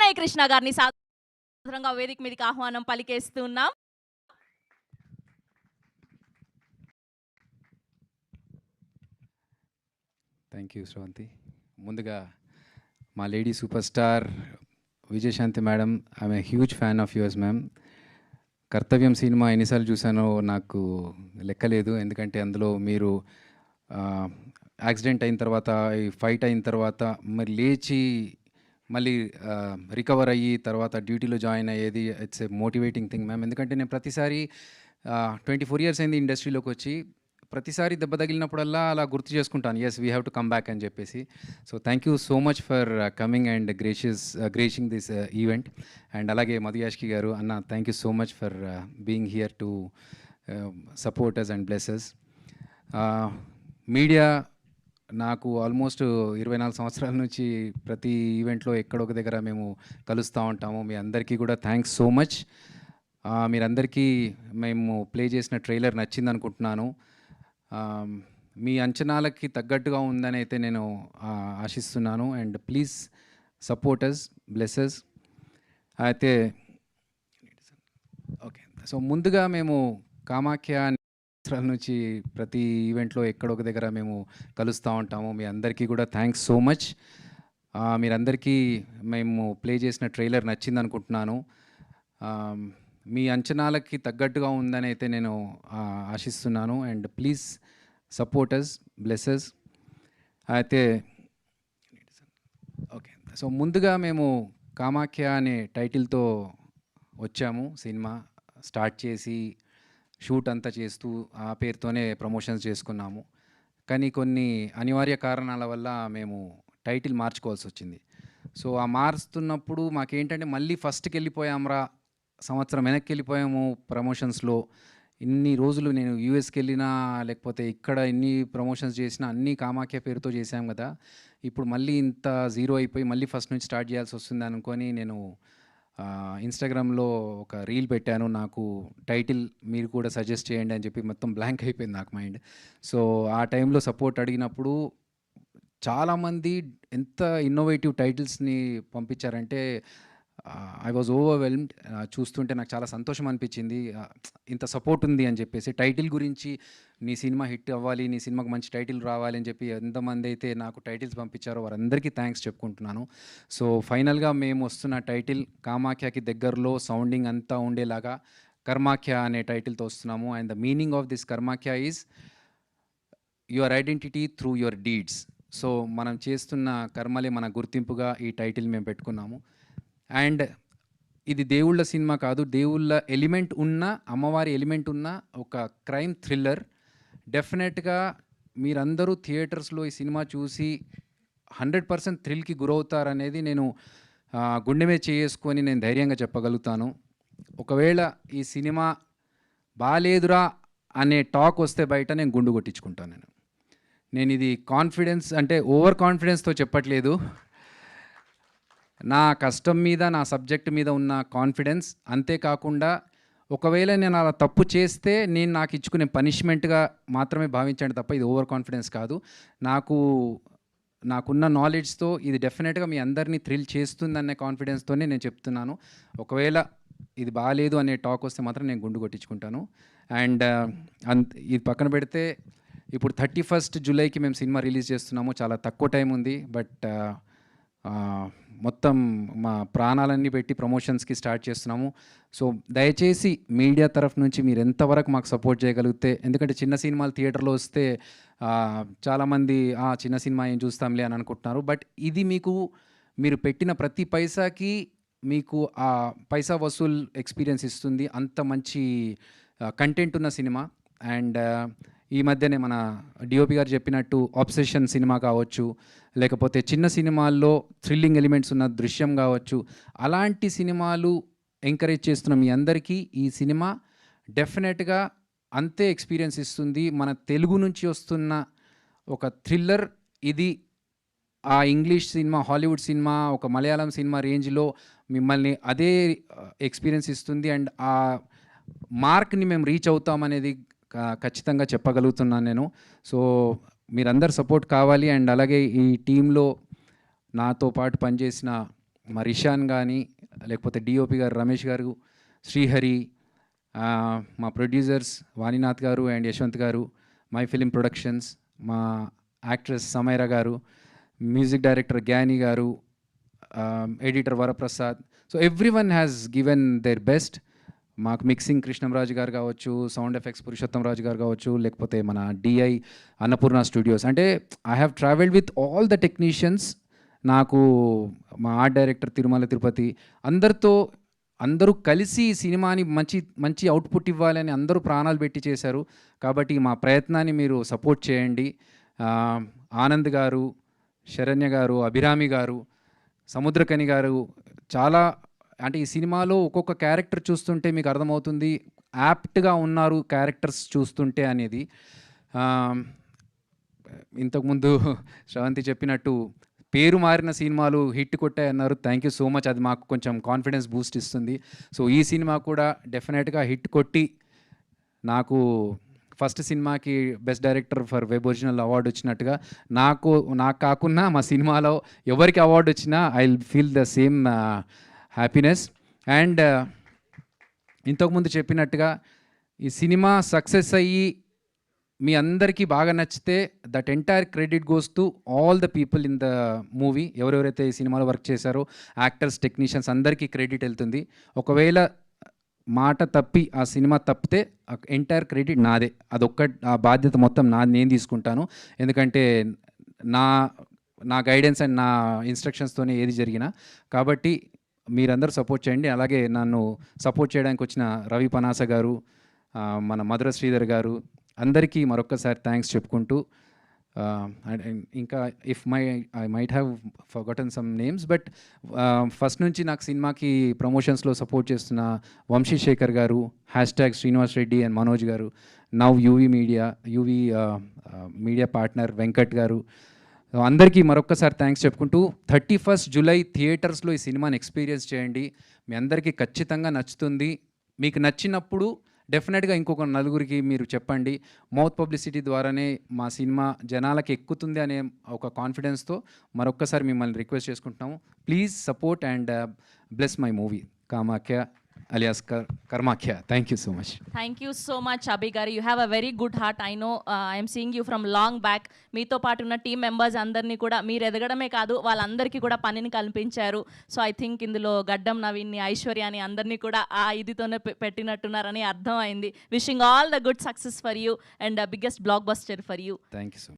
వినయ్ కృష్ణ గారిని సాదరంగా వేదిక మీదకి ఆహ్వానం పలికేస్తున్నాం. Thank you Sravanthi. ముందుగా మా lady super star Vijayashanti madam, I'm a huge fan of yours ma'am. కర్తవ్యం సినిమా ఎన్నిసార్లు చూసానో నాకు లెక్కలేదు. ఎందుకంటే అందులో మీరు యాక్సిడెంట్ అయిన తర్వాత, ఈ ఫైట్ అయిన తర్వాత మరి లేచి మళ్ళీ రికవర్ అయ్యి తర్వాత డ్యూటీలో జాయిన్ అయ్యేది it's a motivating thing ma'am. ఎందుకంటే నేను ప్రతిసారి 24 ఇయర్స్ అయింది ఇండస్ట్రీలోకి వచ్చి, ప్రతిసారి దెబ్బ తగిలినప్పుడల్లా అలా గుర్తు చేసుకుంటాను, yes we have to come back అని చెప్పేసి. So thank you so much for coming and gracing this event. And అలాగే మధు యాష్కి గారు, అన్న thank you so much for being here to support us and bless us. Media నాకు almost 24 సంవత్సరాల నుంచి ప్రతి ఈవెంట్లో ఎక్కడో ఒక దగ్గర మేము కలుస్తూ ఉంటాము. మీ అందరికీ కూడా థ్యాంక్స్ సో మచ్. మీరందరికీ మేము ప్లే చేసిన ట్రైలర్ నచ్చింది అనుకుంటున్నాను. మీ అంచనాలకి తగ్గట్టుగా ఉందని అయితే నేను ఆశిస్తున్నాను. And please support us, bless us. అయితే ఓకే, సో ముందుగా మేము కామాఖ్య నుంచి ప్రతి ఈవెంట్లో ఎక్కడో ఒక దగ్గర మేము కలుస్తూ ఉంటాము. మీ అందరికీ కూడా థ్యాంక్స్ సో మచ్. మీరందరికీ మేము ప్లే చేసిన ట్రైలర్ నచ్చింది అనుకుంటున్నాను. మీ అంచనాలకి తగ్గట్టుగా ఉందని అయితే నేను ఆశిస్తున్నాను. And please support us, bless us. అయితే ఓకే, సో ముందుగా మేము కామాఖ్య అనే టైటిల్తో వచ్చాము. సినిమా స్టార్ట్ చేసి షూట్ అంతా చేస్తూ ఆ పేరుతోనే ప్రమోషన్స్ చేసుకున్నాము. కానీ కొన్ని అనివార్య కారణాల వల్ల మేము టైటిల్ మార్చుకోవాల్సి వచ్చింది. సో ఆ మారుస్తున్నప్పుడు మాకేంటంటే మళ్ళీ ఫస్ట్కి వెళ్ళిపోయాంరా, సంవత్సరం వెనక్కి వెళ్ళిపోయాము ప్రమోషన్స్లో. ఇన్ని రోజులు నేను యూఎస్కి వెళ్ళినా లేకపోతే ఇక్కడ ఎన్ని ప్రమోషన్స్ చేసినా అన్నీ కామాఖ్య పేరుతో చేశాం కదా, ఇప్పుడు మళ్ళీ ఇంత జీరో అయిపోయి మళ్ళీ ఫస్ట్ నుంచి స్టార్ట్ చేయాల్సి వస్తుంది అనుకొని నేను ఇన్స్టాగ్రామ్లో ఒక రీల్ పెట్టాను. నాకు టైటిల్ మీరు కూడా సజెస్ట్ చేయండి అని చెప్పి మొత్తం బ్లాంక్ అయిపోయింది నాకు మైండ్. సో ఆ టైంలో సపోర్ట్ అడిగినప్పుడు చాలామంది ఎంత ఇన్నోవేటివ్ టైటిల్స్ని పంపించారంటే ఐ వాజ్ ఓవర్వెల్మ్డ్. చూస్తుంటే నాకు చాలా సంతోషం అనిపించింది, ఇంత సపోర్ట్ ఉంది అని చెప్పేసి. టైటిల్ గురించి నీ సినిమా హిట్ అవ్వాలి, నీ సినిమాకి మంచి టైటిల్ రావాలి అని చెప్పి ఎంతమంది అయితే నాకు టైటిల్స్ పంపించారో వారందరికీ థ్యాంక్స్ చెప్పుకుంటున్నాను. సో ఫైనల్గా మేము వస్తున్న టైటిల్ కామాఖ్యకి దగ్గరలో సౌండింగ్ అంతా ఉండేలాగా కర్మాఖ్య అనే టైటిల్తో వస్తున్నాము. And the meaning of this Karmakhya is your identity through your deeds. So మనం చేస్తున్న కర్మలే మన గుర్తింపుగా ఈ టైటిల్ మేము పెట్టుకున్నాము. అండ్ ఇది దేవుళ్ళ సినిమా కాదు, దేవుళ్ళ ఎలిమెంట్ ఉన్న, అమ్మవారి ఎలిమెంట్ ఉన్న ఒక క్రైమ్ థ్రిల్లర్. డెఫినెట్గా మీరందరూ థియేటర్స్లో ఈ సినిమా చూసి 100% థ్రిల్కి గురవుతారనేది నేను గుండె మీద చేసుకొని నేను ధైర్యంగా చెప్పగలుగుతాను. ఒకవేళ ఈ సినిమా బాలేదురా అనే టాక్ వస్తే బయట నేను గుండు కొట్టించుకుంటాను. నేను ఇది కాన్ఫిడెన్స్ అంటే ఓవర్ కాన్ఫిడెన్స్తో చెప్పట్లేదు, నా కష్టం మీద, నా సబ్జెక్ట్ మీద ఉన్న కాన్ఫిడెన్స్. అంతేకాకుండా ఒకవేళ నేను అలా తప్పు చేస్తే నేను నాకు ఇచ్చుకునే పనిష్మెంట్గా మాత్రమే భావించండి తప్ప ఇది ఓవర్ కాన్ఫిడెన్స్ కాదు. నాకున్న నాలెడ్జ్తో ఇది డెఫినెట్గా మీ అందరినీ థ్రిల్ చేస్తుందనే కాన్ఫిడెన్స్తోనే నేను చెప్తున్నాను. ఒకవేళ ఇది బాగాలేదు అనే టాక్ వస్తే మాత్రం నేను గుండు కొట్టించుకుంటాను. అండ్ ఇది పక్కన పెడితే ఇప్పుడు 31 జూలైకి మేము సినిమా రిలీజ్ చేస్తున్నాము. చాలా తక్కువ టైం ఉంది, బట్ మొత్తం మా ప్రాణాలన్నీ పెట్టి ప్రమోషన్స్కి స్టార్ట్ చేస్తున్నాము. సో దయచేసి మీడియా తరఫు నుంచి మీరు ఎంతవరకు మాకు సపోర్ట్ చేయగలిగితే, ఎందుకంటే చిన్న సినిమాలు థియేటర్లో వస్తే చాలామంది చిన్న సినిమా ఏం చూస్తాంలే అని అనుకుంటున్నారు. బట్ ఇది మీరు పెట్టిన ప్రతి పైసాకి మీకు ఆ పైసా వసూల్ ఎక్స్పీరియన్స్ ఇస్తుంది. అంత మంచి కంటెంట్ ఉన్న సినిమా. అండ్ ఈ మధ్యనే మన డిఓపి గారు చెప్పినట్టు ఆబ్సెషన్ సినిమా కావచ్చు, లేకపోతే చిన్న సినిమాల్లో థ్రిల్లింగ్ ఎలిమెంట్స్ ఉన్న దృశ్యం కావచ్చు, అలాంటి సినిమాలు ఎంకరేజ్ చేస్తున్న మీ అందరికీ ఈ సినిమా డెఫినెట్గా అంతే ఎక్స్పీరియన్స్ ఇస్తుంది. మన తెలుగు నుంచి వస్తున్న ఒక థ్రిల్లర్ ఇది ఆ ఇంగ్లీష్ సినిమా, హాలీవుడ్ సినిమా, ఒక మలయాళం సినిమా రేంజ్లో మిమ్మల్ని అదే ఎక్స్పీరియన్స్ ఇస్తుంది. అండ్ ఆ మార్క్ని మేము రీచ్ అవుతామనేది ఖచ్చితంగా చెప్పగలుగుతున్నాను నేను. సో మీరందరు సపోర్ట్ కావాలి. అండ్ అలాగే ఈ టీంలో నాతో పాటు పనిచేసిన మా రిషాన్ కానీ, లేకపోతే డిఓపి గారు రమేష్ గారు, శ్రీహరి, మా ప్రొడ్యూసర్స్ వాణినాథ్ గారు అండ్ యశ్వంత్ గారు, మై ఫిలిం ప్రొడక్షన్స్, మా యాక్ట్రెస్ సమైరా గారు, మ్యూజిక్ డైరెక్టర్ గ్యానీ గారు, editor Varaprasad. So every one has given their best. మాకు మిక్సింగ్ కృష్ణంరాజు గారు కావచ్చు, సౌండ్ ఎఫెక్ట్స్ పురుషోత్తం రాజు గారు కావచ్చు, లేకపోతే మన డిఐ అన్నపూర్ణ స్టూడియోస్. అంటే I have travelled with all the technicians. నాకు మా ఆర్ట్ డైరెక్టర్ తిరుమల తిరుపతి అందరూ కలిసి ఈ సినిమాని మంచి మంచి అవుట్పుట్ ఇవ్వాలని అందరూ ప్రాణాలు పెట్టి చేశారు. కాబట్టి మా ప్రయత్నాన్ని మీరు సపోర్ట్ చేయండి. ఆనంద్ గారు, శరణ్య గారు, అభిరామి గారు, సముద్రకని గారు చాలా, అంటే ఈ సినిమాలో ఒక్కొక్క క్యారెక్టర్ చూస్తుంటే మీకు అర్థమవుతుంది యాప్ట్గా ఉన్నారు క్యారెక్టర్స్ చూస్తుంటే అనేది. ఇంతకుముందు శ్రవంతి చెప్పినట్టు పేరు మారిన సినిమాలు హిట్ కొట్టాయి అన్నారు. Thank you so much. అది మాకు కొంచెం కాన్ఫిడెన్స్ బూస్ట్ ఇస్తుంది. సో ఈ సినిమా కూడా డెఫినెట్గా హిట్ కొట్టి నాకు ఫస్ట్ సినిమాకి best director for web original award వచ్చినట్టుగా నాకు కాకుండా మా సినిమాలో ఎవరికి అవార్డు వచ్చినా I will feel the same happiness. And ఇంతకుముందు చెప్పినట్టుగా ఈ సినిమా సక్సెస్ అయ్యి మీ అందరికీ బాగా నచ్చితే that entire credit goes to all the people in the movie. ఎవరెవరైతే ఈ సినిమాలో వర్క్ చేశారో యాక్టర్స్, టెక్నీషియన్స్ అందరికీ క్రెడిట్ వెళ్తుంది. ఒకవేళ మాట తప్పి ఆ సినిమా తప్పితే ఎంటైర్ క్రెడిట్ నాదే. ఆ బాధ్యత మొత్తం నేను తీసుకుంటాను. ఎందుకంటే నా గైడెన్స్ అండ్ నా ఇన్స్ట్రక్షన్స్తోనే ఏది జరిగినా. కాబట్టి మీరందరూ సపోర్ట్ చేయండి. అలాగే నన్ను సపోర్ట్ చేయడానికి వచ్చిన రవి పనాస గారు, మన మధుర శ్రీధర్ గారు అందరికీ మరొక్కసారి థ్యాంక్స్ చెప్పుకుంటూ, ఇంకా I might have forgotten some names, but first నుంచి నాకు సినిమాకి ప్రమోషన్స్లో సపోర్ట్ చేస్తున్న వంశీశేఖర్ గారు, #శ్రీనివాస్ రెడ్డి అండ్ మనోజ్ గారు, now UV media partner Venkat గారు, అందరికీ మరొక్కసారి థ్యాంక్స్ చెప్పుకుంటూ 31 జూలై థియేటర్స్లో ఈ సినిమాని ఎక్స్పీరియన్స్ చేయండి. మీ అందరికీ ఖచ్చితంగా నచ్చుతుంది. మీకు నచ్చినప్పుడు డెఫినెట్గా ఇంకొక నలుగురికి మీరు చెప్పండి. మౌత్ పబ్లిసిటీ ద్వారానే మా సినిమా జనాలకి ఎక్కుతుంది అనే ఒక కాన్ఫిడెన్స్తో మరొక్కసారి మిమ్మల్ని రిక్వెస్ట్ చేసుకుంటున్నాము. Please support and bless my movie Kamakhya alias Karmakhya. Thank you so much. Thank you so much, Abhi garu. You have a very good heart. I know I am seeing you from long back. మీతో పాటు ఉన్న team members అందరినీ కూడా మీరు ఎదగడమే కాదు వాళ్ళందరికీ కూడా పనిని కల్పించారు. సో ఐ థింక్ ఇందులో గడ్డం నవీన్ని, ఐశ్వర్యాని అందరినీ కూడా ఆ ఇదితోనే పెట్టినట్టున్నారని అర్థమైంది. Wishing all the good success for you and biggest block buster for you. Thank you so much.